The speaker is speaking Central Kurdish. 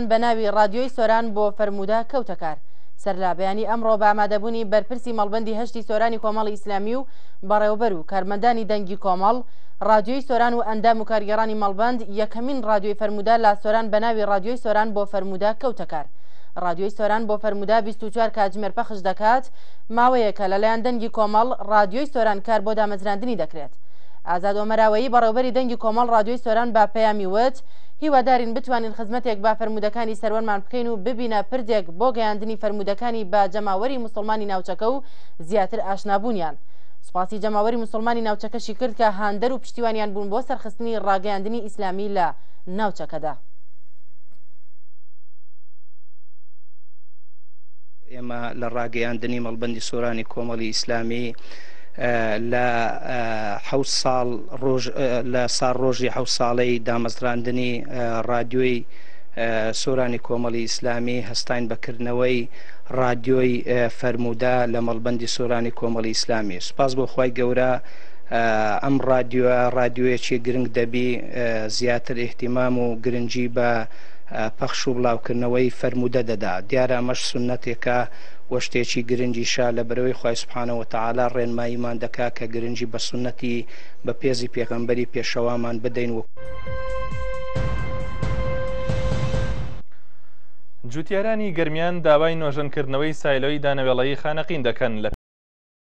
بە ناوی ڕادیۆی سۆران بۆ فەرموودە کەوتە کار. سەرلابیانی ئەمڕۆ بە ئامادەبوونی بەرپرسی مەڵبەندی هەشتی سۆرانی کۆمەڵی ئیسلامی و بەڕێوەبەر و کارمەندانی دەنگی کۆمەڵ، ڕادیۆی سۆران و ئەندام و کارگەڕانی مەڵبەند یەکەمین ڕادیۆی فەرموودە لە سۆران بە ناوی ڕادیۆی سۆران بۆ فەرموودە کەوتە کار. ڕادیۆی سۆران بۆ فەرموودە 24 کاتژمێر پەخش دەکات، ماوەیەکە لەلایەن دەنگی کۆمەڵ ڕادیۆی سۆران کار بۆ دامەزراندنی دەکرێت. ئازاد ئۆمەراوەیی بەڕێوەبەری دەنگی کۆمەڵ ڕادیۆی سۆران با پەیامی وت هیوادارین بتوانین خزمەتێک با فەرموودەکانی سەروەرمان بکەین و ببینە پردێک بۆ گەیاندنی فەرموودەکانی بە جەماوەری موسڵمانی ناوچەکە و زیاتر ئاشنابوونیان. سوپاسی جەماوەری موسڵمانی ناوچەکەشی کرد کە هاندەر و پشتیوانیان بوون بۆ سەرخستنی ڕاگەیاندنی ئیسلامی لە ناوچەکەدا. ئێمە لە ڕاگەیاندنی مەڵبەندی سۆرانی کۆمەڵی ئیسلامی لە ساڵ ڕۆژی 7 ساڵەی دامەزراندنی ڕادیۆی سۆرانی کۆمەڵی ئیسلامی هەستاین بەکردنەوەی ڕادیۆی فەرموودە لە مەڵبەندی سۆرانی کۆمەڵی ئیسلامی. سوپاس بۆ خوای گەورە، ئەم ڕادیۆیەکی گرنگ دەبی زیاتر ئیحتیمام و گرنگی بە پەخش و بڵاوکردنەوەی فەرموودە دەدا. دیارە ئەمەش سونەتێکە وە شتێکی گرنگیشە لە بەرەوەی خوای سوبحانەوە وتەعالا ڕێنماییمان دەکا کە گرنگی بە سونەتی بە پێزی پێغەمبەری پێشەوامان بدەین. جوتیارانی گەرمیان داوای نۆژەنکردنەوەی سایلۆی دانەوێڵەیی خانەقین دەکەن لە